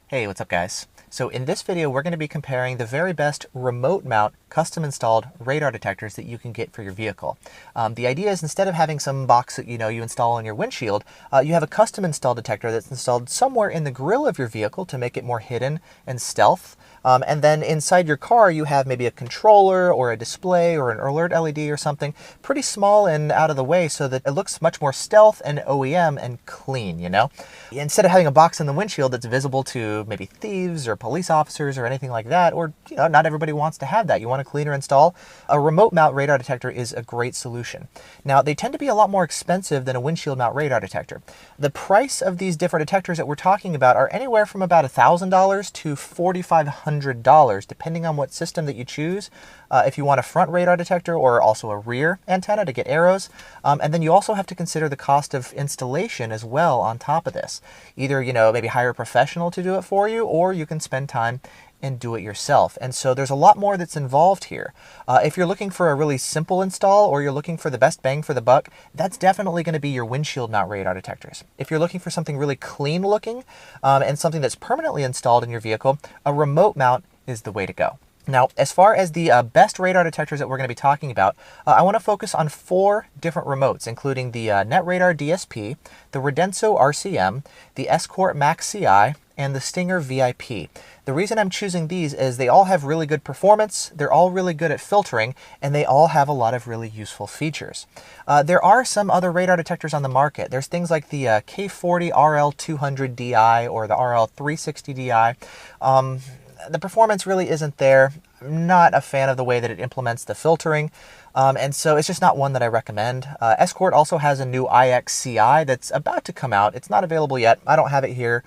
Hey, what's up guys? So in this video, we're going to be comparing the very best remote mount custom installed radar detectors that you can get for your vehicle. The idea is instead of having some box that you install on your windshield, you have a custom installed detector that's installed somewhere in the grille of your vehicle to make it more hidden and stealth. And then inside your car, you have maybe a controller or a display or an alert LED or something pretty small and out of the way so that it looks much more stealth and OEM and clean, Instead of having a box in the windshield that's visible to maybe thieves or police officers or anything like that, or not everybody wants to have that. You want a cleaner install. A remote mount radar detector is a great solution. Now, they tend to be a lot more expensive than a windshield mount radar detector. The price of these different detectors that we're talking about are anywhere from about $1,000 to $4,500, depending on what system that you choose. If you want a front radar detector or also a rear antenna to get arrows. And then you also have to consider the cost of installation as well on top of this. Either, maybe hire a professional to do it for you, or you can spend time and do it yourself. And so there's a lot more that's involved here. If you're looking for a really simple install or you're looking for the best bang for the buck, that's definitely going to be your windshield mount radar detectors. If you're looking for something really clean looking and something that's permanently installed in your vehicle, a remote mount is the way to go. Now, as far as the best radar detectors that we're going to be talking about, I want to focus on 4 different remotes, including the Radar DSP, the Radenso RCM, the Escort Max Ci, and the Stinger VIP. The reason I'm choosing these is they all have really good performance, they're all really good at filtering, and they all have a lot of really useful features. There are some other radar detectors on the market. There's things like the K40 RL200DI or the RL360DI. The performance really isn't there. I'm not a fan of the way that it implements the filtering, and so it's just not one that I recommend. Escort also has a new IXCI that's about to come out. It's not available yet. I don't have it here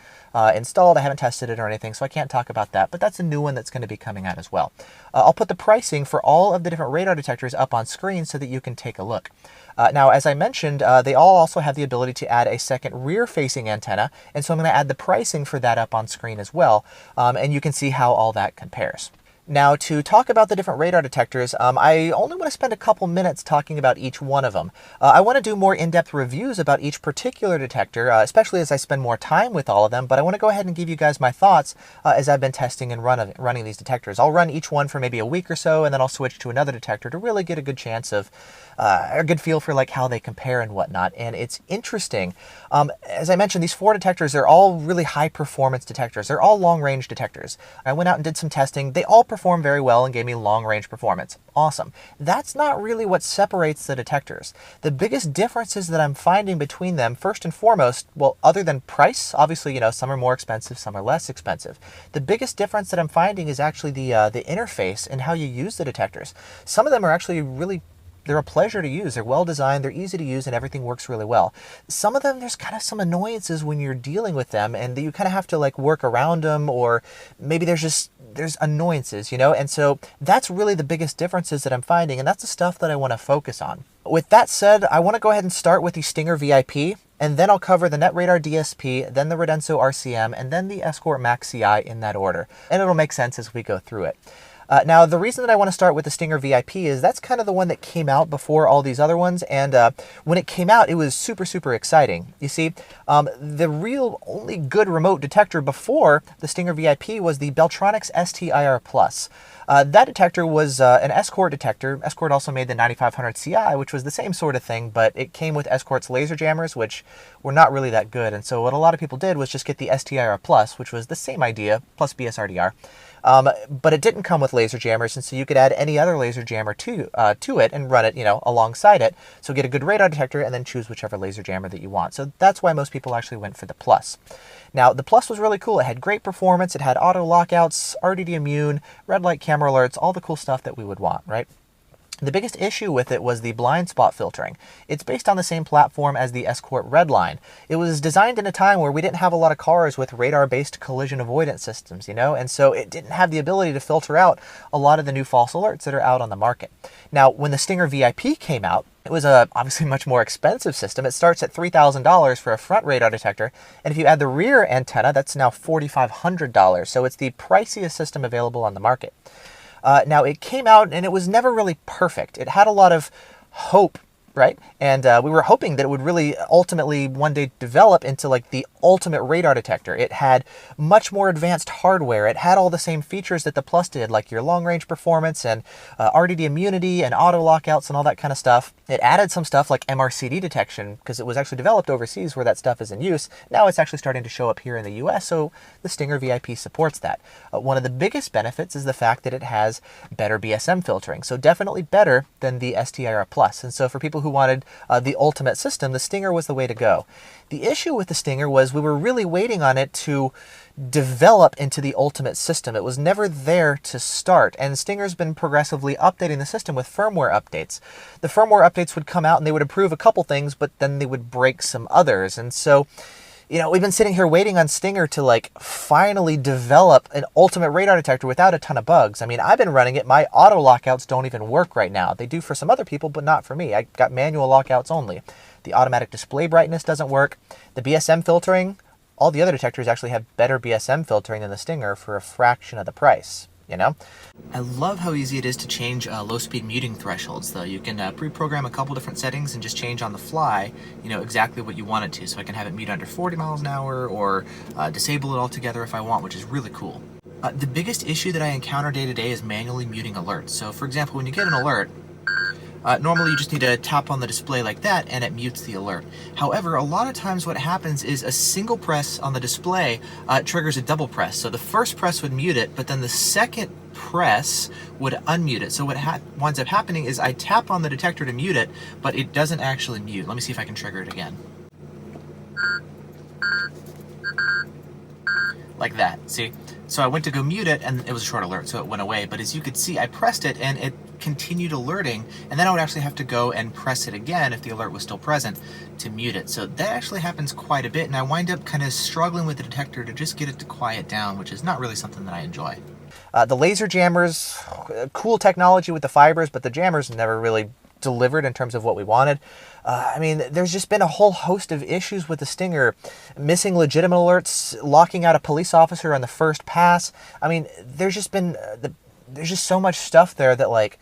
installed. I haven't tested it or anything, so I can't talk about that, but that's a new one that's going to be coming out as well. I'll put the pricing for all of the different radar detectors up on screen so that you can take a look. Now, as I mentioned, they all also have the ability to add a second rear-facing antenna, and so I'm going to add the pricing for that up on screen as well, and you can see how all that compares. Now, to talk about the different radar detectors, I only want to spend a couple minutes talking about each one of them. I want to do more in-depth reviews about each particular detector, especially as I spend more time with all of them, but I want to go ahead and give you guys my thoughts as I've been testing and running these detectors. I'll run each one for maybe a week or so, and then I'll switch to another detector to really get a good chance of, a good feel for like how they compare and whatnot. And it's interesting. As I mentioned, these 4 detectors, they're all really high performance detectors. They're all long range detectors. I went out and did some testing. They all perform very well and gave me long range performance. Awesome. That's not really what separates the detectors. The biggest differences that I'm finding between them, first and foremost, well, other than price, obviously, some are more expensive, some are less expensive. The biggest difference that I'm finding is actually the interface and how you use the detectors. Some of them are actually they're a pleasure to use. They're well designed, they're easy to use, and everything works really well. Some of them, there's kind of some annoyances when you're dealing with them, and you kind of have to like work around them, or maybe there's annoyances, and so that's really the biggest differences that I'm finding, and that's the stuff that I want to focus on. With that said, I want to go ahead and start with the Stinger VIP, and then I'll cover the Radar DSP, then the Radenso RCM, and then the Escort Max Ci in that order, and it'll make sense as we go through it. Now, the reason that I want to start with the Stinger VIP is that's kind of the one that came out before all these other ones, and when it came out, it was super, super exciting. You see, the real only good remote detector before the Stinger VIP was the Beltronics STIR Plus. That detector was an Escort detector. Escort also made the 9500 Ci, which was the same sort of thing, but it came with Escort's laser jammers, which were not really that good. And so what a lot of people did was just get the STIR Plus, which was the same idea, plus BSRDR. But it didn't come with laser jammers, and so you could add any other laser jammer to it and run it, alongside it. So get a good radar detector and then choose whichever laser jammer that you want. So that's why most people actually went for the Plus. Now, the Plus was really cool. It had great performance. It had auto lockouts, RDD immune, red light camera alerts, all the cool stuff that we would want, right? The biggest issue with it was the blind spot filtering. It's based on the same platform as the Escort Redline. It was designed in a time where we didn't have a lot of cars with radar-based collision avoidance systems, and so it didn't have the ability to filter out a lot of the new false alerts that are out on the market. Now, when the Stinger VIP came out, it was a obviously much more expensive system. It starts at $3,000 for a front radar detector, and if you add the rear antenna, that's now $4,500. So it's the priciest system available on the market. Now, it came out and it was never really perfect. It had a lot of hope right? And we were hoping that it would really ultimately one day develop into like the ultimate radar detector. It had much more advanced hardware. It had all the same features that the Plus did, like your long range performance and RDD immunity and auto lockouts and all that kind of stuff. It added some stuff like MRCD detection because it was actually developed overseas where that stuff is in use. Now it's actually starting to show up here in the US, so the Stinger VIP supports that. One of the biggest benefits is the fact that it has better BSM filtering, so definitely better than the STIR Plus. And so for people who wanted the ultimate system, the Stinger was the way to go. The issue with the Stinger was we were really waiting on it to develop into the ultimate system. It was never there to start, and Stinger's been progressively updating the system with firmware updates. The firmware updates would come out and they would improve a couple things, but then they would break some others. And so, you know, we've been sitting here waiting on Stinger to like finally develop an ultimate radar detector without a ton of bugs. I mean, I've been running it. My auto lockouts don't even work right now. They do for some other people, but not for me. I got manual lockouts only. The automatic display brightness doesn't work. The BSM filtering, all the other detectors actually have better BSM filtering than the Stinger for a fraction of the price, you know? I love how easy it is to change low-speed muting thresholds, though. You can pre-program a couple different settings and just change on the fly, you know, exactly what you want it to. So I can have it mute under 40 miles an hour or disable it altogether if I want, which is really cool. The biggest issue that I encounter day to day is manually muting alerts. So for example, when you get an alert, normally you just need to tap on the display like that and it mutes the alert. However, a lot of times what happens is a single press on the display triggers a double press. So the first press would mute it, but then the second press would unmute it. So what winds up happening is I tap on the detector to mute it, but it doesn't actually mute. Let me see if I can trigger it again. Like that, see? So I went to go mute it and it was a short alert, so it went away. But as you could see, I pressed it and it continued alerting, and then I would actually have to go and press it again if the alert was still present to mute it. So that actually happens quite a bit, and I wind up kind of struggling with the detector to just get it to quiet down, which is not really something that I enjoy. The laser jammers, cool technology with the fibers, but the jammers never really delivered in terms of what we wanted. I mean, there's just been a whole host of issues with the Stinger. Missing legitimate alerts, locking out a police officer on the first pass. I mean, there's just been, there's just so much stuff there that, like,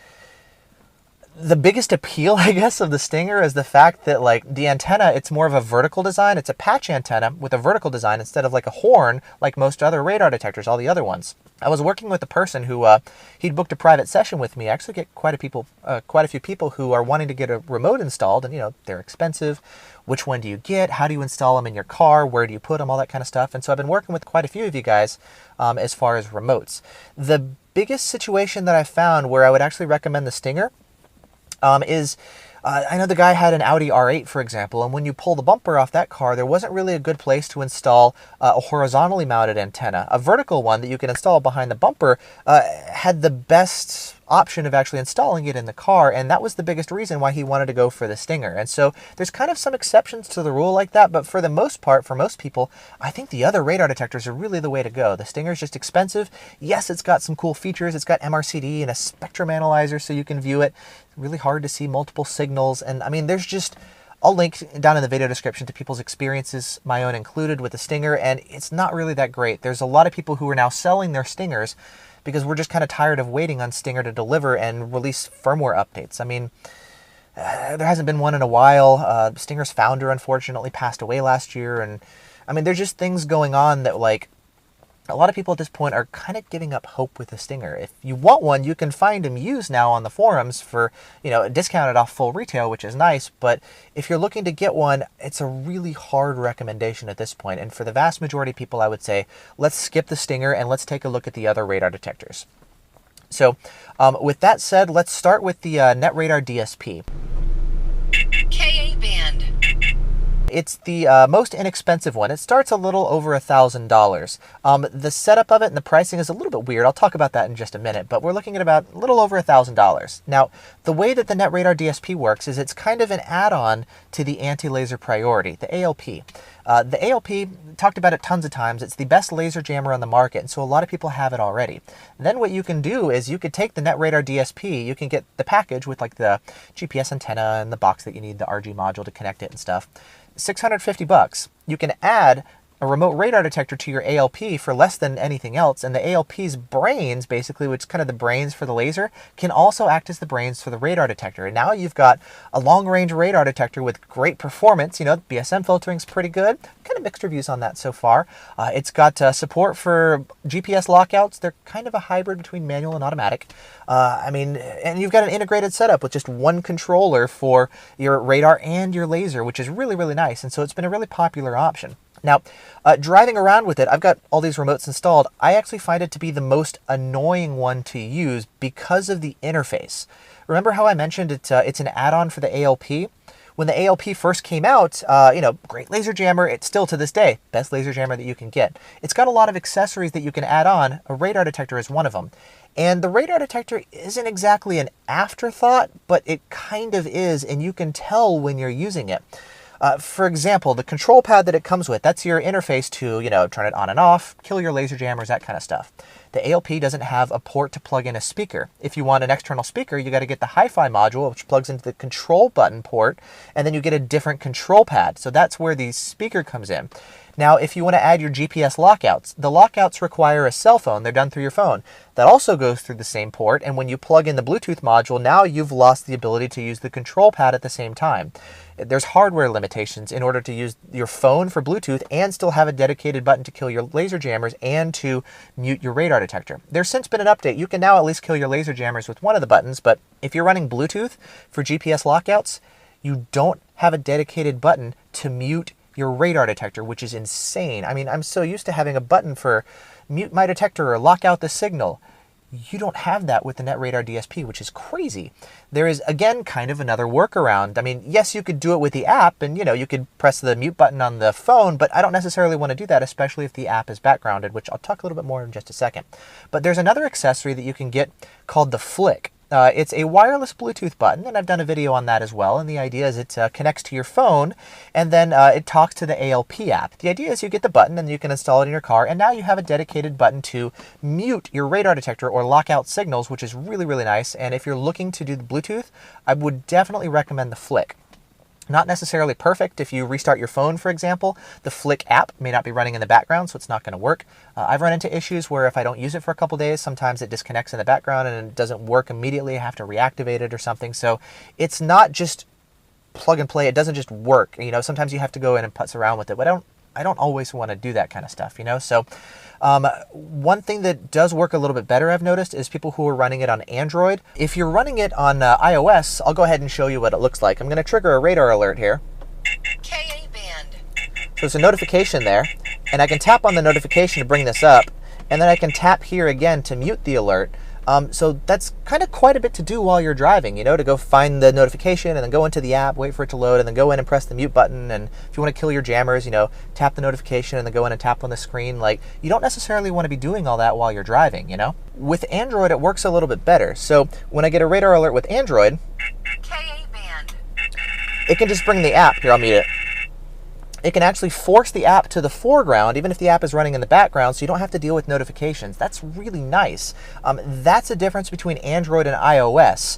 the biggest appeal, I guess, of the Stinger is the fact that, like, the antenna, it's more of a vertical design. It's a patch antenna with a vertical design instead of like a horn like most other radar detectors, all the other ones. I was working with a person who, he'd booked a private session with me. I actually get quite a few people who are wanting to get a remote installed, and, you know, they're expensive. Which one do you get? How do you install them in your car? Where do you put them? All that kind of stuff. And so I've been working with quite a few of you guys as far as remotes. The biggest situation that I found where I would actually recommend the Stinger is, I know the guy had an Audi R8, for example, and when you pull the bumper off that car, there wasn't really a good place to install a horizontally mounted antenna. A vertical one that you can install behind the bumper had the best option of actually installing it in the car, and that was the biggest reason why he wanted to go for the Stinger. And so there's kind of some exceptions to the rule like that, but for the most part, for most people, I think the other radar detectors are really the way to go. The Stinger's just expensive. Yes, it's got some cool features. It's got MRCD and a spectrum analyzer so you can view it. Really hard to see multiple signals, and I mean, there's just, I'll link down in the video description to people's experiences, my own included, with the Stinger, and it's not really that great. There's a lot of people who are now selling their Stingers because we're just kind of tired of waiting on Stinger to deliver and release firmware updates. I mean, there hasn't been one in a while. Stinger's founder unfortunately passed away last year, and I mean, there's just things going on that, like, a lot of people at this point are kind of giving up hope with the Stinger. If you want one, you can find them used now on the forums for, you know, discounted off full retail, which is nice. But if you're looking to get one, it's a really hard recommendation at this point. And for the vast majority of people, I would say, let's skip the Stinger and let's take a look at the other radar detectors. So with that said, let's start with the Radar DSP. KBAND. It's the most inexpensive one. It starts a little over $1,000. The setup of it and the pricing is a little bit weird. I'll talk about that in just a minute, but we're looking at about a little over $1,000. Now, the way that the Radar DSP works is it's kind of an add-on to the anti-laser priority, the ALP. The ALP, talked about it tons of times, it's the best laser jammer on the market, and so a lot of people have it already. Then what you can do is you could take the Radar DSP, you can get the package with like the GPS antenna and the box that you need, the RG module to connect it and stuff. $650. You can add a remote radar detector to your ALP for less than anything else, and the ALP's brains, basically, which is kind of the brains for the laser, can also act as the brains for the radar detector. And now you've got a long-range radar detector with great performance. You know, BSM filtering's pretty good. Kind of mixed reviews on that so far. It's got support for GPS lockouts. They're kind of a hybrid between manual and automatic. And you've got an integrated setup with just one controller for your radar and your laser, which is really, really nice. And so it's been a really popular option. Now, driving around with it, I've got all these remotes installed. I actually find it to be the most annoying one to use because of the interface. Remember how I mentioned it's an add-on for the ALP? When the ALP first came out, great laser jammer. It's still to this day, best laser jammer that you can get. It's got a lot of accessories that you can add on. A radar detector is one of them. And the radar detector isn't exactly an afterthought, but it kind of is, and you can tell when you're using it. For example, the control pad that it comes with, that's your interface to, turn it on and off, kill your laser jammers, that kind of stuff. The ALP doesn't have a port to plug in a speaker. If you want an external speaker, you got to get the hi-fi module, which plugs into the control button port, and then you get a different control pad. So that's where the speaker comes in. Now, if you want to add your GPS lockouts, the lockouts require a cell phone. They're done through your phone. That also goes through the same port, and when you plug in the Bluetooth module, now you've lost the ability to use the control pad at the same time. There's hardware limitations in order to use your phone for Bluetooth and still have a dedicated button to kill your laser jammers and to mute your radar detector. There's since been an update. You can now at least kill your laser jammers with one of the buttons, but if you're running Bluetooth for GPS lockouts, you don't have a dedicated button to mute your radar detector, which is insane. I mean, I'm so used to having a button for mute my detector or lock out the signal. You don't have that with the Radar DSP, which is crazy. There is, again, kind of another workaround. I mean, yes, you could do it with the app, and, you could press the mute button on the phone, but I don't necessarily want to do that, especially if the app is backgrounded, which I'll talk a little bit more in just a second. But there's another accessory that you can get called the Flick. It's a wireless Bluetooth button, and I've done a video on that as well, and the idea is it connects to your phone, and then it talks to the ALP app. The idea is you get the button, and you can install it in your car, and now you have a dedicated button to mute your radar detector or lock out signals, which is really, really nice, and if you're looking to do the Bluetooth, I would definitely recommend the Flick. Not necessarily perfect. If you restart your phone, for example, the Flick app may not be running in the background, so it's not going to work. I've run into issues where if I don't use it for a couple days, sometimes it disconnects in the background and it doesn't work immediately. I have to reactivate it or something. So it's not just plug and play. It doesn't just work. Sometimes you have to go in and putz around with it, but I don't always want to do that kind of stuff, So one thing that does work a little bit better, I've noticed, is people who are running it on Android. If you're running it on iOS, I'll go ahead and show you what it looks like. I'm going to trigger a radar alert here. KBAND. So it's a notification there, and I can tap on the notification to bring this up, and then I can tap here again to mute the alert. So that's kind of quite a bit to do while you're driving, to go find the notification and then go into the app, wait for it to load, and then go in and press the mute button. And if you want to kill your jammers, tap the notification and then go in and tap on the screen. Like, you don't necessarily want to be doing all that while you're driving, With Android, it works a little bit better. So when I get a radar alert with Android, KBAND. it can just bring the app. Here, I'll mute it. It can actually force the app to the foreground, even if the app is running in the background, so you don't have to deal with notifications. That's really nice. That's a difference between Android and iOS.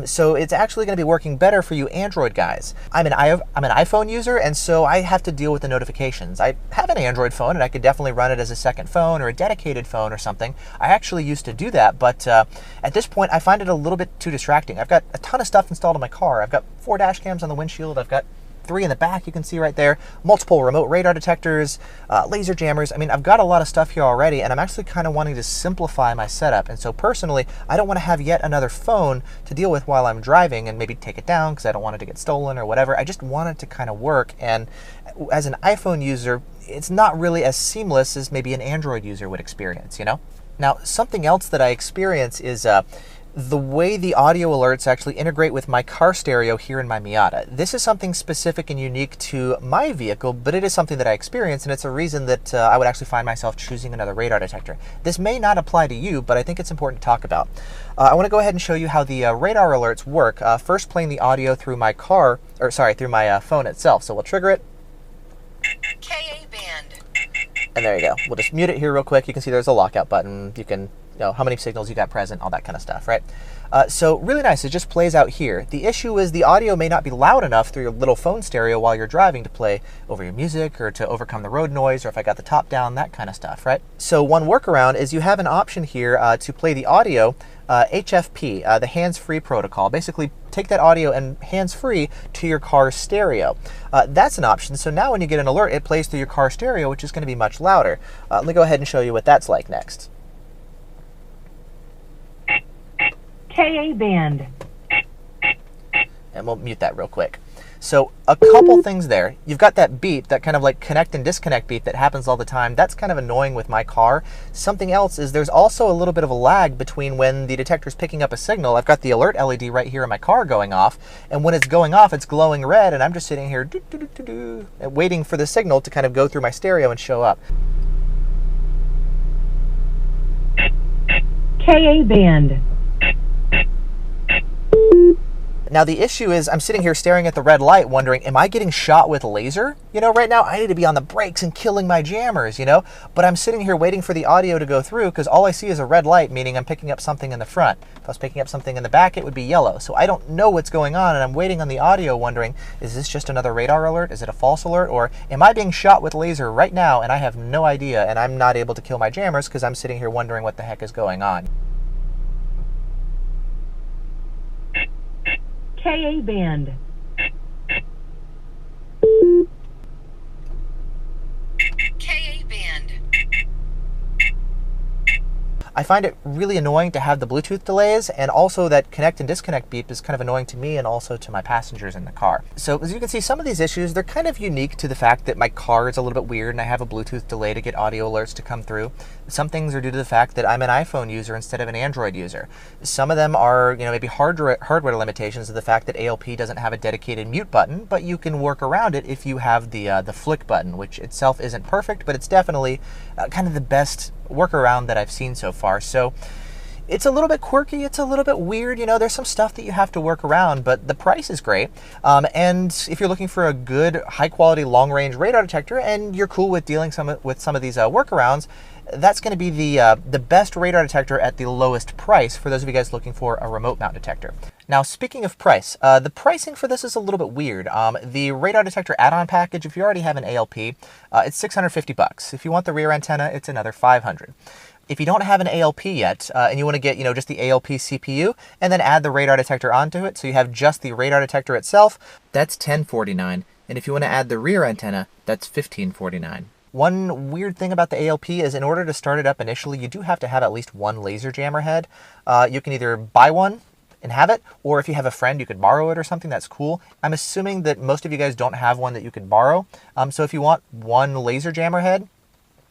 So it's actually going to be working better for you Android guys. I'm an iPhone user, and so I have to deal with the notifications. I have an Android phone, and I could definitely run it as a second phone or a dedicated phone or something. I actually used to do that, but at this point, I find it a little bit too distracting. I've got a ton of stuff installed in my car. I've got 4 dash cams on the windshield. I've got 3 in the back, you can see right there, multiple remote radar detectors, laser jammers. I mean, I've got a lot of stuff here already, and I'm actually kind of wanting to simplify my setup. And so personally, I don't want to have yet another phone to deal with while I'm driving and maybe take it down because I don't want it to get stolen or whatever. I just want it to kind of work. And as an iPhone user, it's not really as seamless as maybe an Android user would experience, Now, something else that I experience is the way the audio alerts actually integrate with my car stereo here in my Miata. This is something specific and unique to my vehicle, but it is something that I experience, and it's a reason that I would actually find myself choosing another radar detector. This may not apply to you, but I think it's important to talk about. I want to go ahead and show you how the radar alerts work. First, playing the audio through my through my phone itself. So we'll trigger it. KBAND. And there you go. We'll just mute it here real quick. You can see there's a lockout button. You can how many signals you got present, all that kind of stuff, right? So really nice, it just plays out here. The issue is the audio may not be loud enough through your little phone stereo while you're driving to play over your music or to overcome the road noise, or if I got the top down, that kind of stuff, right? So one workaround is you have an option here to play the audio HFP, the hands-free protocol. Basically take that audio and hands-free to your car stereo. That's an option. So now when you get an alert, it plays through your car stereo, which is going to be much louder. Let me go ahead and show you what that's like next. KBAND. And we'll mute that real quick. So a couple things there. You've got that beep, that kind of like connect and disconnect beep that happens all the time. That's kind of annoying with my car. Something else is there's also a little bit of a lag between when the detector's picking up a signal. I've got the alert LED right here in my car going off, and when it's going off, it's glowing red, and I'm just sitting here waiting for the signal to kind of go through my stereo and show up. KBAND. Now the issue is I'm sitting here staring at the red light wondering, am I getting shot with laser? You know, right now I need to be on the brakes and killing my jammers, you know? But I'm sitting here waiting for the audio to go through because all I see is a red light, meaning I'm picking up something in the front. If I was picking up something in the back, it would be yellow. So I don't know what's going on, and I'm waiting on the audio wondering, is this just another radar alert? Is it a false alert? Or am I being shot with laser right now and I have no idea and I'm not able to kill my jammers because I'm sitting here wondering what the heck is going on? KBAND. KBAND. I find it really annoying to have the Bluetooth delays, and also that connect and disconnect beep is kind of annoying to me and also to my passengers in the car. So as you can see, some of these issues, they're kind of unique to the fact that my car is a little bit weird and I have a Bluetooth delay to get audio alerts to come through. Some things are due to the fact that I'm an iPhone user instead of an Android user. Some of them are, you know, maybe hardware limitations of the fact that ALP doesn't have a dedicated mute button, but you can work around it if you have the flick button, which itself isn't perfect, but it's definitely kind of the best workaround that I've seen so far. So it's a little bit quirky, it's a little bit weird, you know, there's some stuff that you have to work around, but the price is great. And if you're looking for a good, high quality, long range radar detector and you're cool with dealing with some of these workarounds, that's going to be the best radar detector at the lowest price for those of you guys looking for a remote mount detector. Now, speaking of price, the pricing for this is a little bit weird. The radar detector add-on package, if you already have an ALP, it's $650. If you want the rear antenna, it's another $500. If you don't have an ALP yet, and you want to get, you know, just the ALP CPU and then add the radar detector onto it, so you have just the radar detector itself, that's $1049. And if you want to add the rear antenna, that's $1549. One weird thing about the ALP is in order to start it up initially, you do have to have at least one laser jammer head. You can either buy one and have it, or if you have a friend, you could borrow it or something. That's cool. I'm assuming that most of you guys don't have one that you could borrow. So if you want one laser jammer head,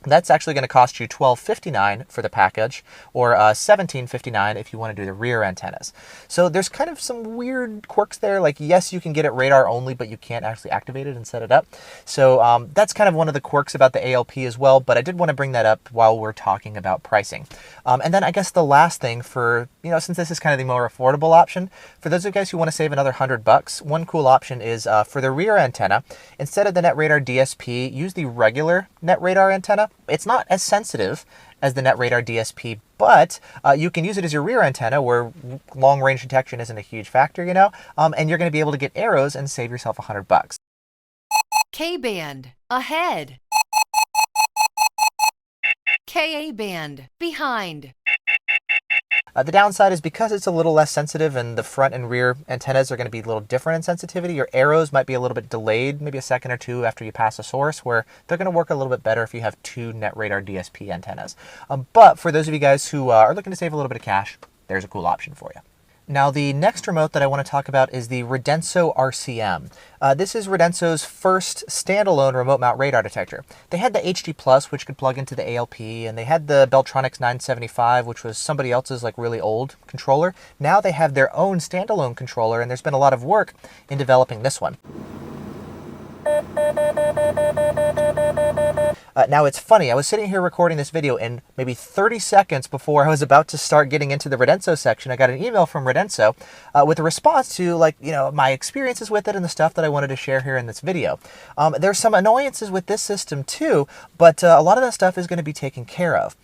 that's actually going to cost you $1259 for the package, or $1759 if you want to do the rear antennas. So there's kind of some weird quirks there. Like, yes, you can get it radar only, but you can't actually activate it and set it up. So that's kind of one of the quirks about the ALP as well, but I did want to bring that up while we're talking about pricing. And then I guess the last thing for, you know, since this is kind of the more affordable option, for those of you guys who want to save another $100, one cool option is for the rear antenna, instead of the Radar DSP, use the regular Radar antenna. It's not as sensitive as the Radar DSP, but you can use it as your rear antenna where long range detection isn't a huge factor, you know, and you're going to be able to get arrows and save yourself $100. KBAND. Ahead. KBAND. Behind. The downside is because it's a little less sensitive and the front and rear antennas are going to be a little different in sensitivity, your arrows might be a little bit delayed, maybe a second or two after you pass a source, where they're going to work a little bit better if you have two Radar DSP antennas. But for those of you guys who are looking to save a little bit of cash, there's a cool option for you. Now, the next remote that I want to talk about is the Radenso RCM. This is Radenso's first standalone remote mount radar detector. They had the HD Plus, which could plug into the ALP, and they had the Beltronics 975, which was somebody else's like really old controller. Now they have their own standalone controller, and there's been a lot of work in developing this one. Now it's funny, I was sitting here recording this video, and maybe 30 seconds before I was about to start getting into the Radenso section, I got an email from Radenso with a response to, like, my experiences with it and the stuff that I wanted to share here in this video. There's some annoyances with this system too, but a lot of that stuff is going to be taken care of.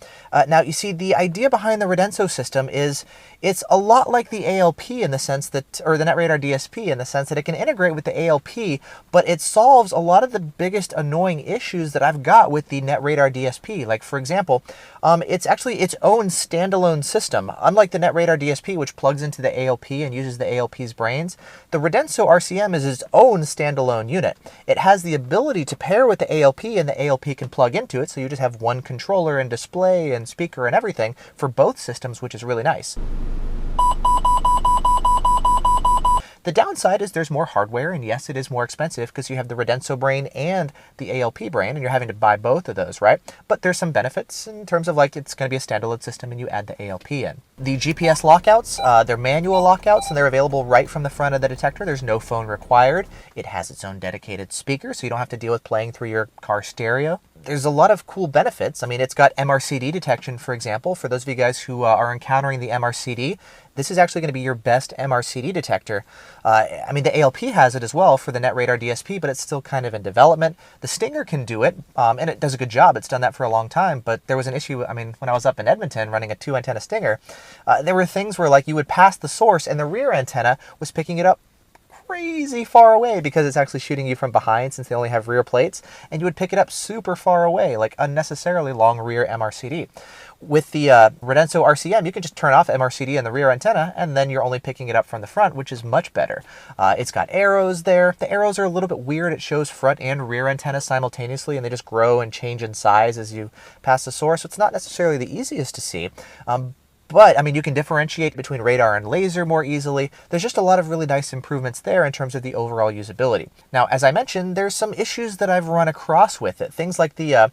Now, you see, the idea behind the Radenso system is it's a lot like the ALP in the sense that, or the Radar DSP in the sense that it can integrate with the ALP, but it solves a lot of the biggest annoying issues that I've got with the Radar DSP. Like, for example, it's actually its own standalone system. Unlike the Radar DSP, which plugs into the ALP and uses the ALP's brains, the Radenso RCM is its own standalone unit. It has the ability to pair with the ALP, and the ALP can plug into it, so you just have one controller and display and speaker and everything for both systems, which is really nice. The downside is there's more hardware, and yes, it is more expensive because you have the Radenso brain and the ALP brain, and you're having to buy both of those, right? But there's some benefits in terms of, like, it's going to be a standalone system and you add the ALP in. The GPS lockouts, they're manual lockouts, and they're available right from the front of the Detector. There's no phone required. It has its own dedicated speaker, so you don't have to deal with playing through your car stereo. There's a lot of cool benefits. I mean, it's got MRCD detection, for example. For those of you guys who are encountering the MRCD, this is actually going to be your best MRCD detector. I mean, the ALP has it as well for the Radar DSP, but it's still kind of in development. The Stinger can do it, and it does a good job. It's done that for a long time, but there was an issue, I mean, when I was up in Edmonton running a 2-antenna Stinger, there were things where, like, you would pass the source and the rear antenna was picking it up crazy far away because it's actually shooting you from behind since they only have rear plates, and you would pick it up super far away, like unnecessarily long rear MRCD. With the Radenso RCM, you can just turn off MRCD in the rear antenna, and then you're only picking it up from the front, which is much better. It's got arrows there. The arrows are a little bit weird. It shows front and rear antennas simultaneously, and they just grow and change in size as you pass the source. So it's not necessarily the easiest to see. But, I mean, you can differentiate between radar and laser more easily. There's just a lot of really nice improvements there in terms of the overall usability. Now, as I mentioned, there's some issues that I've run across with it. Things like the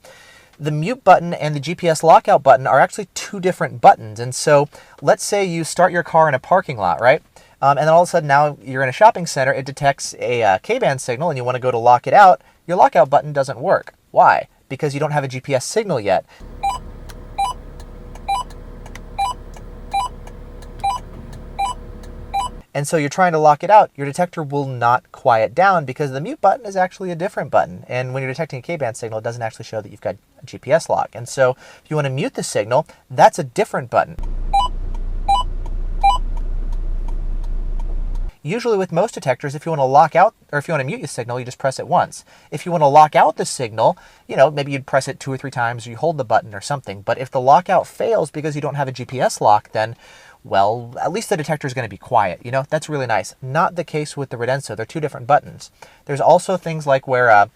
mute button and the GPS lockout button are actually two different buttons. And so, let's say you start your car in a parking lot, right? And then all of a sudden now you're in a shopping center, it detects a KBAND signal and you want to go to lock it out. Your lockout button doesn't work. Why? Because you don't have a GPS signal yet. And so you're trying to lock it out, your detector will not quiet down because the mute button is actually a different button. And when you're detecting a KBAND signal, it doesn't actually show that you've got a GPS lock. And so if you want to mute the signal, that's a different button. Usually with most detectors, if you want to lock out, or if you want to mute your signal, you just press it once. If you want to lock out the signal, maybe you'd press it 2 or 3 times, or you hold the button or something. But if the lockout fails because you don't have a GPS lock, then, well, at least the detector is going to be quiet. That's really nice. Not the case with the Radenso. They're two different buttons. There's also things like where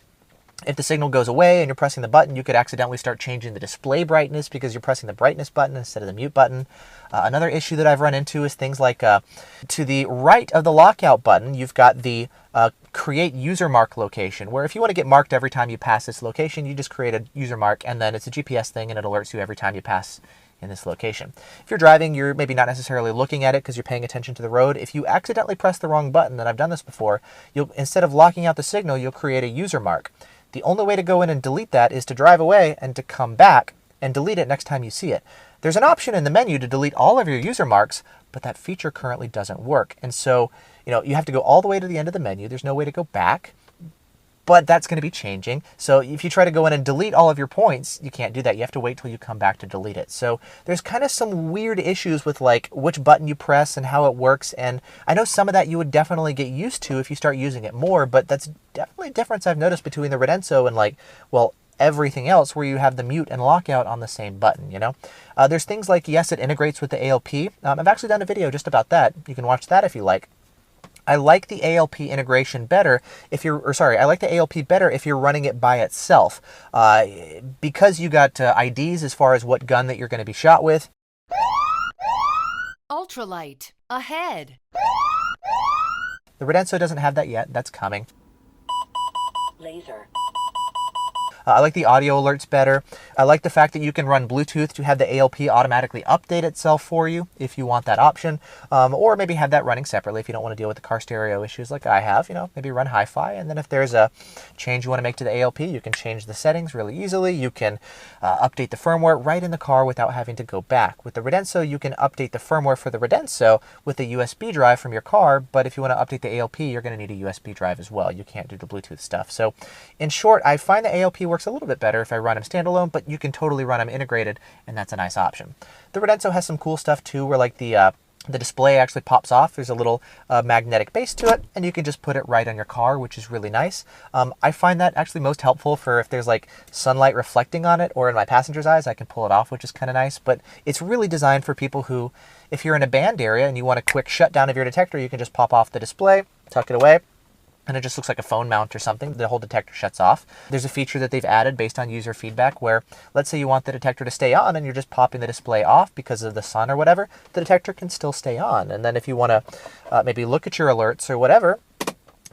if the signal goes away and you're pressing the button, you could accidentally start changing the display brightness because you're pressing the brightness button instead of the mute button. Another issue that I've run into is things like to the right of the lockout button, you've got the create user mark location, where if you want to get marked every time you pass this location, you just create a user mark, and then it's a GPS thing and it alerts you every time you pass in this location. If you're driving, you're maybe not necessarily looking at it because you're paying attention to the road. If you accidentally press the wrong button, and I've done this before, instead of locking out the signal, you'll create a user mark. The only way to go in and delete that is to drive away and to come back and delete it next time you see it. There's an option in the menu to delete all of your user marks, but that feature currently doesn't work. And so, you have to go all the way to the end of the menu. There's no way to go back, but that's going to be changing. So if you try to go in and delete all of your points, you can't do that. You have to wait till you come back to delete it. So there's kind of some weird issues with, like, which button you press and how it works. And I know some of that you would definitely get used to if you start using it more, but that's definitely a difference I've noticed between the Radenso and, everything else where you have the mute and lockout on the same button, There's things like, yes, it integrates with the ALP. I've actually done a video just about that. You can watch that if you like. I like the ALP integration better I like the ALP better if you're running it by itself. Because you got IDs as far as what gun that you're going to be shot with. Ultralight, ahead. The Radenso doesn't have that yet. That's coming. Laser. I like the audio alerts better. I like the fact that you can run Bluetooth to have the ALP automatically update itself for you if you want that option, or maybe have that running separately if you don't want to deal with the car stereo issues like I have. Maybe run hi-fi, and then if there's a change you want to make to the ALP, you can change the settings really easily. You can update the firmware right in the car without having to go back. With the Radenso, you can update the firmware for the Radenso with a USB drive from your car, but if you want to update the ALP, you're going to need a USB drive as well. You can't do the Bluetooth stuff. So in short, I find the ALP works a little bit better if I run them standalone, but you can totally run them integrated, and that's a nice option. The Radenso has some cool stuff too, where like the display actually pops off. There's a little magnetic base to it, and you can just put it right on your car, which is really nice. I find that actually most helpful for if there's like sunlight reflecting on it, or in my passenger's eyes, I can pull it off, which is kind of nice. But it's really designed for people who, if you're in a band area and you want a quick shutdown of your detector, you can just pop off the display, tuck it away, and it just looks like a phone mount or something. The whole detector shuts off. There's a feature that they've added based on user feedback where, let's say you want the detector to stay on and you're just popping the display off because of the sun or whatever, the detector can still stay on. And then if you want to maybe look at your alerts or whatever,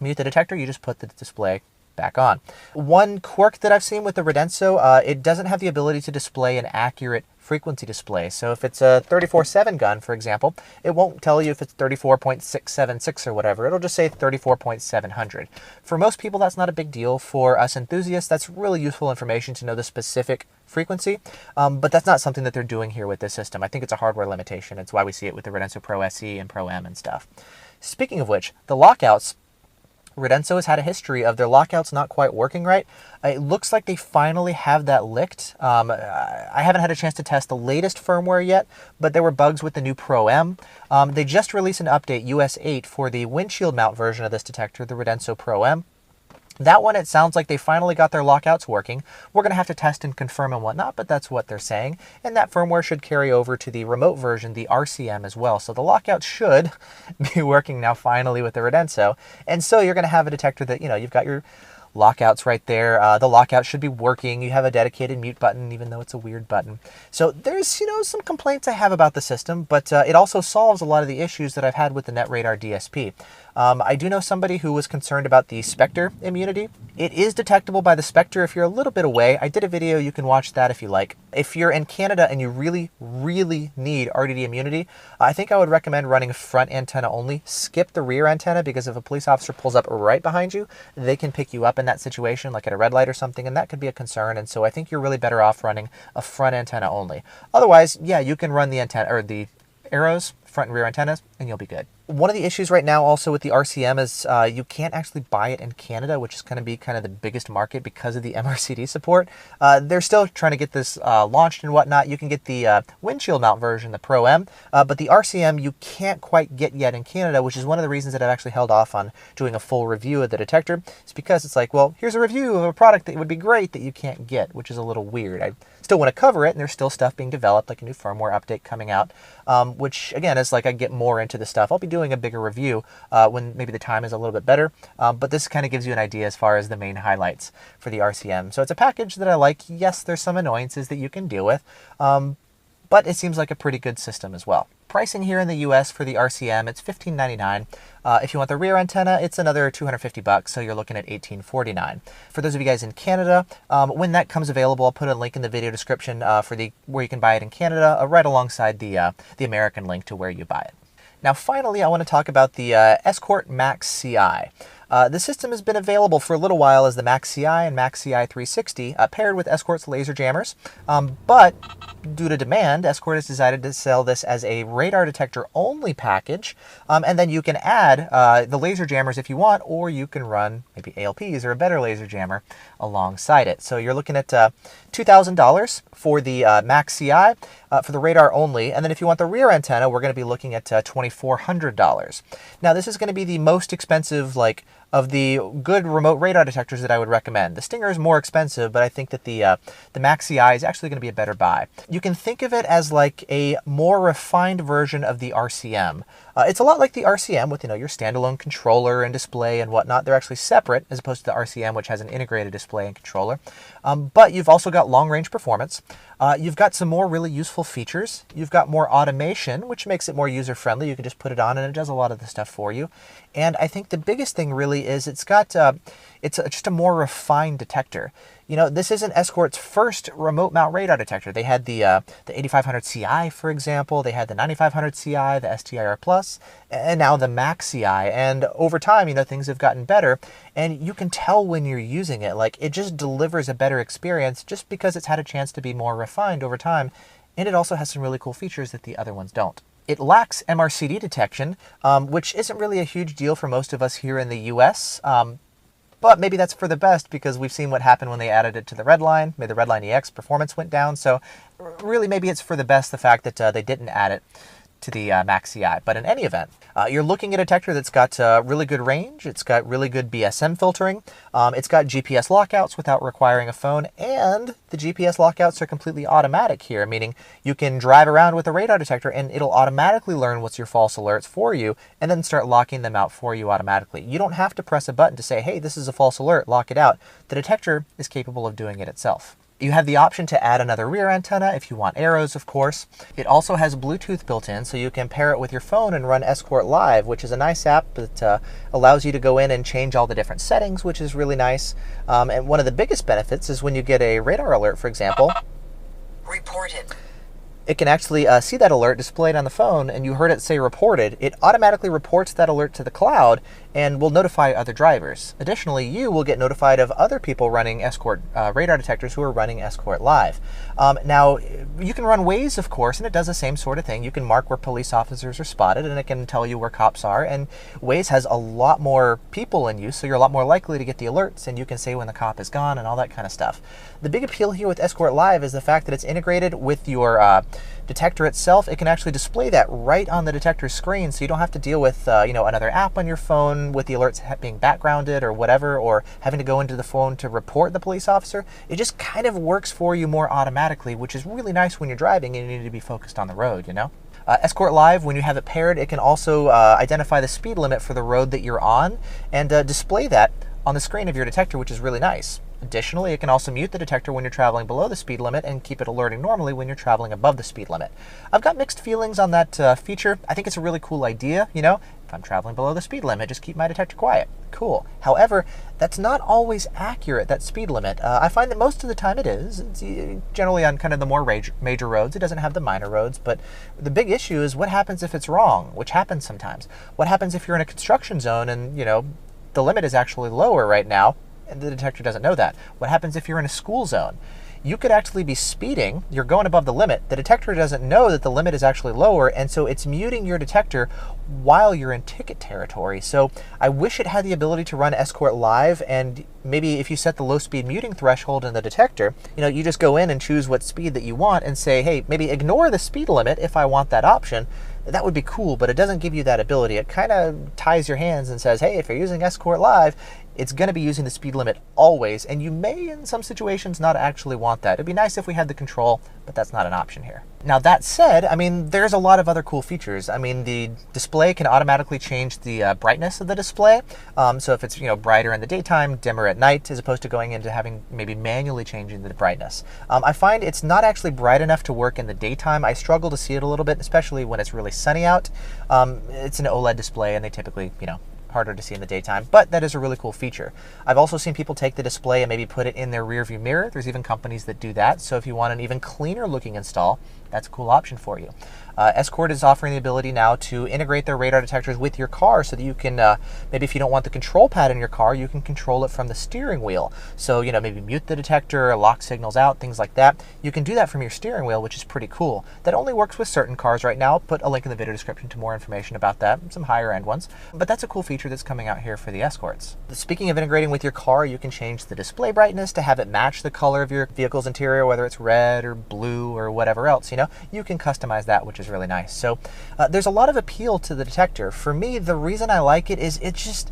mute the detector, you just put the display back on. One quirk that I've seen with the Radenso, it doesn't have the ability to display an accurate frequency display. So if it's a 34.7 gun, for example, it won't tell you if it's 34.676 or whatever. It'll just say 34.700. For most people, that's not a big deal. For us enthusiasts, that's really useful information to know the specific frequency, but that's not something that they're doing here with this system. I think it's a hardware limitation. It's why we see it with the Radenso Pro SE and Pro M and stuff. Speaking of which, the lockouts, Radenso has had a history of their lockouts not quite working right. It looks like they finally have that licked. I haven't had a chance to test the latest firmware yet, but there were bugs with the new Pro M. They just released an update, US 8, for the windshield mount version of this detector, the Radenso Pro M. That one, it sounds like they finally got their lockouts working. We're going to have to test and confirm and whatnot, but that's what they're saying. And that firmware should carry over to the remote version, the RCM, as well. So the lockouts should be working now finally with the Radenso. And so you're going to have a detector that, you've got your lockouts right there. The lockout should be working. You have a dedicated mute button, even though it's a weird button. So there's, some complaints I have about the system, but it also solves a lot of the issues that I've had with the Radar DSP. I do know somebody who was concerned about the Spectre immunity. It is detectable by the Spectre if you're a little bit away. I did a video, you can watch that if you like. If you're in Canada and you really, really need RDD immunity, I think I would recommend running front antenna only. Skip the rear antenna, because if a police officer pulls up right behind you, they can pick you up in that situation, like at a red light or something, and that could be a concern. And so I think you're really better off running a front antenna only. Otherwise, yeah, you can run the antenna or the arrows, front and rear antennas, and you'll be good. One of the issues right now also with the RCM is you can't actually buy it in Canada, which is going to be kind of the biggest market because of the MRCD support. They're still trying to get this launched and whatnot. You can get the windshield mount version, the Pro M, but the RCM you can't quite get yet in Canada, which is one of the reasons that I've actually held off on doing a full review of the detector. It's because it's like, well, here's a review of a product that would be great that you can't get, which is a little weird. I still want to cover it, and there's still stuff being developed, like a new firmware update coming out, which again is like I get more into the stuff. I'll be doing a bigger review when maybe the time is a little bit better, but this kind of gives you an idea as far as the main highlights for the RCM. So it's a package that I like. Yes, there's some annoyances that you can deal with, but it seems like a pretty good system as well. Pricing here in the US for the RCM, it's $15.99. If you want the rear antenna, it's another $250, so you're looking at $18.49. For those of you guys in Canada, when that comes available, I'll put a link in the video description for where you can buy it in Canada, right alongside the American link to where you buy it. Now finally, I want to talk about the Escort Max Ci. The system has been available for a little while as the Max Ci and Max Ci 360, paired with Escort's laser jammers, but due to demand, Escort has decided to sell this as a radar detector only package, and then you can add the laser jammers if you want, or you can run maybe ALPs or a better laser jammer alongside it. So you're looking at $2,000 for the Max Ci for the radar only, and then if you want the rear antenna, we're going to be looking at $2,400. Now this is going to be the most expensive, of the good remote radar detectors that I would recommend. The Stinger is more expensive, but I think that the Max Ci is actually going to be a better buy. You can think of it as like a more refined version of the RCM. It's a lot like the RCM with, your standalone controller and display and whatnot. They're actually separate as opposed to the RCM, which has an integrated display and controller. But you've also got long-range performance. You've got some more really useful features. You've got more automation, which makes it more user-friendly. You can just put it on and it does a lot of the stuff for you. And I think the biggest thing really is it's got just a more refined detector. You know, this isn't Escort's first remote mount radar detector. They had the 8500 Ci, for example. They had the 9500 Ci, the STIR Plus, and now the Max Ci. And over time, you know, things have gotten better, and you can tell when you're using it. Like, it just delivers a better experience just because it's had a chance to be more refined over time. And it also has some really cool features that the other ones don't. It lacks MRCD detection, which isn't really a huge deal for most of us here in the US. But maybe that's for the best, because we've seen what happened when they added it to the Redline. Maybe the Redline EX performance went down. So really, maybe it's for the best, the fact that they didn't add it to the Max Ci. But in any event, you're looking at a detector that's got really good range. It's got really good BSM filtering. It's got GPS lockouts without requiring a phone. And the GPS lockouts are completely automatic here, meaning you can drive around with a radar detector and it'll automatically learn what's your false alerts for you and then start locking them out for you automatically. You don't have to press a button to say, hey, this is a false alert, lock it out. The detector is capable of doing it itself. You have the option to add another rear antenna if you want arrows, of course. It also has Bluetooth built in, so you can pair it with your phone and run Escort Live, which is a nice app that allows you to go in and change all the different settings, which is really nice. And one of the biggest benefits is when you get a radar alert, for example. Reported. It can actually see that alert displayed on the phone, and you heard it say reported. It automatically reports that alert to the cloud and will notify other drivers. Additionally, you will get notified of other people running Escort radar detectors who are running Escort Live. Now, you can run Waze, of course, and it does the same sort of thing. You can mark where police officers are spotted, and it can tell you where cops are. And Waze has a lot more people in use, so you're a lot more likely to get the alerts, and you can say when the cop is gone and all that kind of stuff. The big appeal here with Escort Live is the fact that it's integrated with your detector itself. It can actually display that right on the detector screen, so you don't have to deal with another app on your phone with the alerts being backgrounded or whatever, or having to go into the phone to report the police officer. It just kind of works for you more automatically, which is really nice when you're driving and you need to be focused on the road, you know? Escort Live, when you have it paired, it can also identify the speed limit for the road that you're on and display that on the screen of your detector, which is really nice. Additionally, it can also mute the detector when you're traveling below the speed limit and keep it alerting normally when you're traveling above the speed limit. I've got mixed feelings on that feature. I think it's a really cool idea, you know? If I'm traveling below the speed limit, just keep my detector quiet. Cool. However, that's not always accurate, that speed limit. I find that most of the time it is. It's generally on kind of the more major roads. It doesn't have the minor roads, but the big issue is what happens if it's wrong, which happens sometimes. What happens if you're in a construction zone and, you know, the limit is actually lower right now, and the detector doesn't know that? What happens if you're in a school zone? You could actually be speeding, you're going above the limit, the detector doesn't know that the limit is actually lower, and so it's muting your detector while you're in ticket territory. So I wish it had the ability to run Escort Live, and maybe if you set the low speed muting threshold in the detector, you know, you just go in and choose what speed that you want and say, hey, maybe ignore the speed limit if I want that option. That would be cool, but it doesn't give you that ability. It kind of ties your hands and says, hey, if you're using Escort Live, it's going to be using the speed limit always, and you may in some situations not actually want that. It'd be nice if we had the control, but that's not an option here. Now that said, I mean, there's a lot of other cool features. I mean, the display can automatically change the brightness of the display. So if it's, you know, brighter in the daytime, dimmer at night, as opposed to going into having maybe manually changing the brightness. I find it's not actually bright enough to work in the daytime. I struggle to see it a little bit, especially when it's really sunny out. It's an OLED display, and they typically, you know, harder to see in the daytime, but that is a really cool feature. I've also seen people take the display and maybe put it in their rear view mirror. There's even companies that do that. So if you want an even cleaner looking install, that's a cool option for you. Escort is offering the ability now to integrate their radar detectors with your car so that you can, maybe if you don't want the control pad in your car, you can control it from the steering wheel. So, you know, maybe mute the detector, lock signals out, things like that. You can do that from your steering wheel, which is pretty cool. That only works with certain cars right now. I'll put a link in the video description to more information about that, some higher end ones. But that's a cool feature that's coming out here for the Escorts. Speaking of integrating with your car, you can change the display brightness to have it match the color of your vehicle's interior, whether it's red or blue or whatever else, you know. You can customize that, which is really nice. So there's a lot of appeal to the detector. For me, the reason I like it is it's just,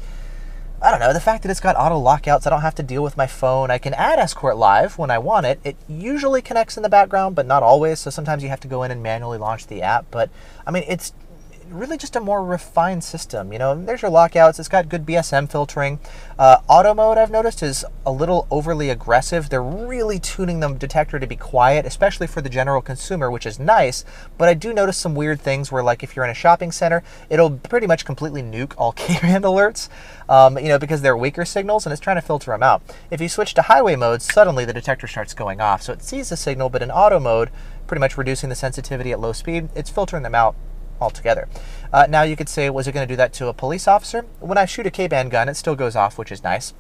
I don't know, the fact that it's got auto lockouts. I don't have to deal with my phone. I can add Escort Live when I want it. It usually connects in the background, but not always. So sometimes you have to go in and manually launch the app. But I mean, it's really just a more refined system. There's your lockouts. It's got good BSM filtering. Auto mode, I've noticed, is a little overly aggressive. They're really tuning the detector to be quiet, especially for the general consumer, which is nice. But I do notice some weird things where, like, if you're in a shopping center, it'll pretty much completely nuke all KBAND alerts, because they're weaker signals, and it's trying to filter them out. If you switch to highway mode, suddenly the detector starts going off. So it sees the signal, but in auto mode, pretty much reducing the sensitivity at low speed, it's filtering them out altogether. Now you could say, was it going to do that to a police officer? When I shoot a KBAND gun, it still goes off, which is nice.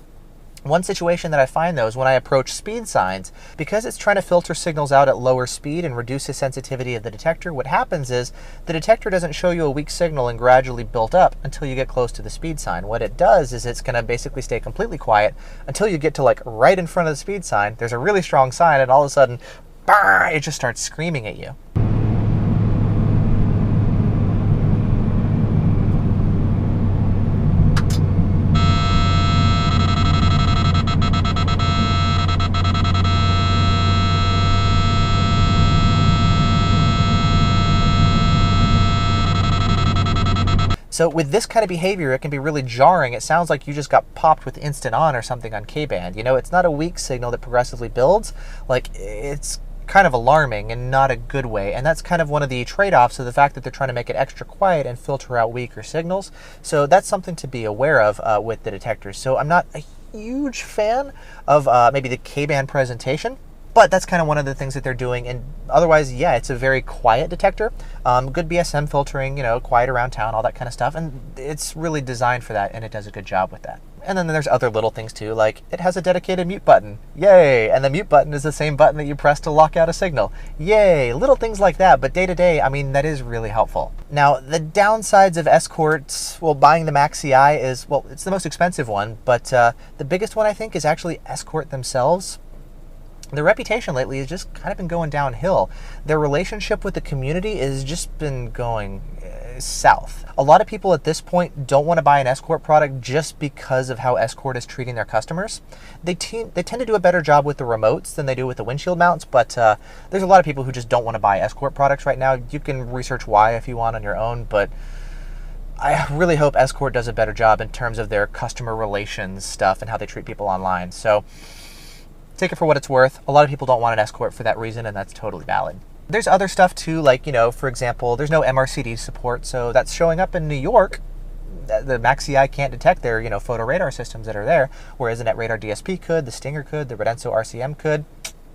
One situation that I find, though, is when I approach speed signs, because it's trying to filter signals out at lower speed and reduce the sensitivity of the detector, what happens is the detector doesn't show you a weak signal and gradually built up until you get close to the speed sign. What it does is it's going to basically stay completely quiet until you get to, like, right in front of the speed sign. There's a really strong sign, and all of a sudden, it just starts screaming at you. So with this kind of behavior, it can be really jarring. It sounds like you just got popped with instant on or something on KBAND. It's not a weak signal that progressively builds. Like, it's kind of alarming and not a good way. And that's kind of one of the trade-offs of the fact that they're trying to make it extra quiet and filter out weaker signals. So that's something to be aware of with the detectors. So I'm not a huge fan of maybe the KBAND presentation, but that's kind of one of the things that they're doing. And otherwise, yeah, it's a very quiet detector. Good BSM filtering, quiet around town, all that kind of stuff. And it's really designed for that, and it does a good job with that. And then there's other little things too, like it has a dedicated mute button. Yay! And the mute button is the same button that you press to lock out a signal. Yay! Little things like that, but day to day, that is really helpful. Now, the downsides of Escort's, buying the Max Ci is, it's the most expensive one, but the biggest one, I think, is actually Escort themselves. Their reputation lately has just kind of been going downhill. Their relationship with the community has just been going south. A lot of people at this point don't want to buy an Escort product just because of how Escort is treating their customers. They tend to do a better job with the remotes than they do with the windshield mounts, but there's a lot of people who just don't want to buy Escort products right now. You can research why if you want on your own, but I really hope Escort does a better job in terms of their customer relations stuff and how they treat people online. So take it for what it's worth. A lot of people don't want an Escort for that reason, and that's totally valid. There's other stuff too, like, for example, there's no MRCD support, so that's showing up in New York. The Max Ci can't detect their, photo radar systems that are there, whereas the Radar DSP could, the Stinger could, the Radenso RCM could,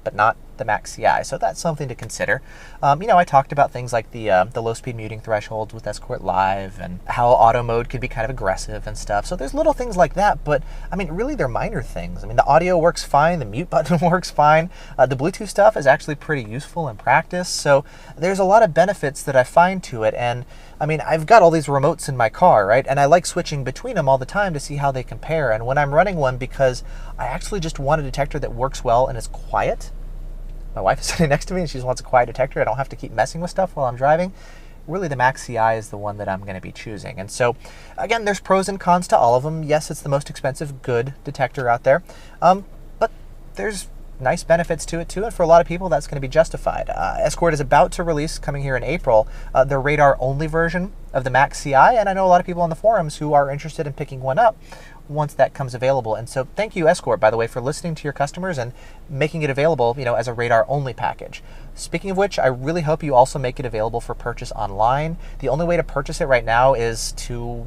but not the Max Ci. So that's something to consider. I talked about things like the low speed muting thresholds with Escort Live and how auto mode could be kind of aggressive and stuff. So there's little things like that, but really they're minor things. The audio works fine, the mute button works fine. The Bluetooth stuff is actually pretty useful in practice. So there's a lot of benefits that I find to it. And I've got all these remotes in my car, right? And I like switching between them all the time to see how they compare. And when I'm running one, because I actually just want a detector that works well and is quiet. My wife is sitting next to me and she just wants a quiet detector. I don't have to keep messing with stuff while I'm driving. Really, the Max Ci is the one that I'm going to be choosing. And so, again, there's pros and cons to all of them. Yes, it's the most expensive good detector out there, but there's nice benefits to it too, and for a lot of people that's going to be justified. Escort is about to release, coming here in April, their radar-only version of the Max Ci, and I know a lot of people on the forums who are interested in picking one up once that comes available. And so thank you, Escort, by the way, for listening to your customers and making it available, as a radar-only package. Speaking of which, I really hope you also make it available for purchase online. The only way to purchase it right now is to,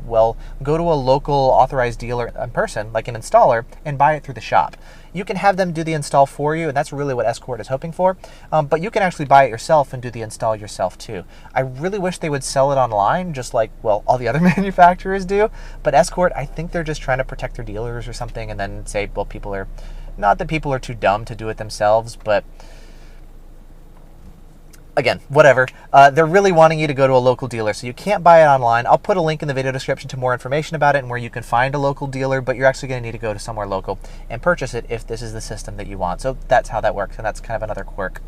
go to a local authorized dealer in person, like an installer, and buy it through the shop. You can have them do the install for you, and that's really what Escort is hoping for, but you can actually buy it yourself and do the install yourself too. I really wish they would sell it online, just like, all the other manufacturers do, but Escort, I think they're just trying to protect their dealers or something, and then say, people are, not that people are too dumb to do it themselves, but again, whatever. They're really wanting you to go to a local dealer, so you can't buy it online. I'll put a link in the video description to more information about it and where you can find a local dealer, but you're actually going to need to go to somewhere local and purchase it if this is the system that you want. So that's how that works, and that's kind of another quirk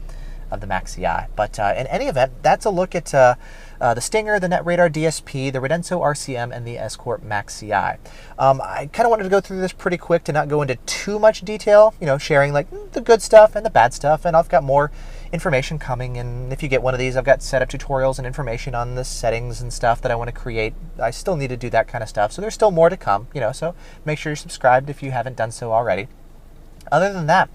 of the Max Ci. But in any event, that's a look at the Stinger, the Radar DSP, the Radenso RCM, and the Escort Max Ci. I kind of wanted to go through this pretty quick to not go into too much detail, sharing like the good stuff and the bad stuff, and I've got more information coming. And if you get one of these, I've got setup tutorials and information on the settings and stuff that I want to create. I still need to do that kind of stuff. So there's still more to come, you know, so make sure you're subscribed if you haven't done so already. Other than that,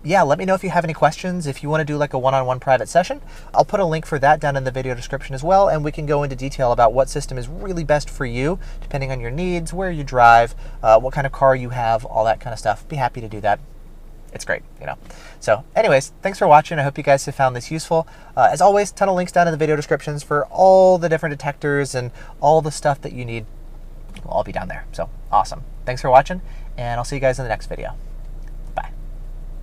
yeah, let me know if you have any questions. If you want to do like a one-on-one private session, I'll put a link for that down in the video description as well, and we can go into detail about what system is really best for you, depending on your needs, where you drive, what kind of car you have, all that kind of stuff. Be happy to do that. It's great, you know. So anyways, thanks for watching. I hope you guys have found this useful. As always, ton of links down in the video descriptions for all the different detectors and all the stuff that you need. Will all be down there. So awesome. Thanks for watching, and I'll see you guys in the next video.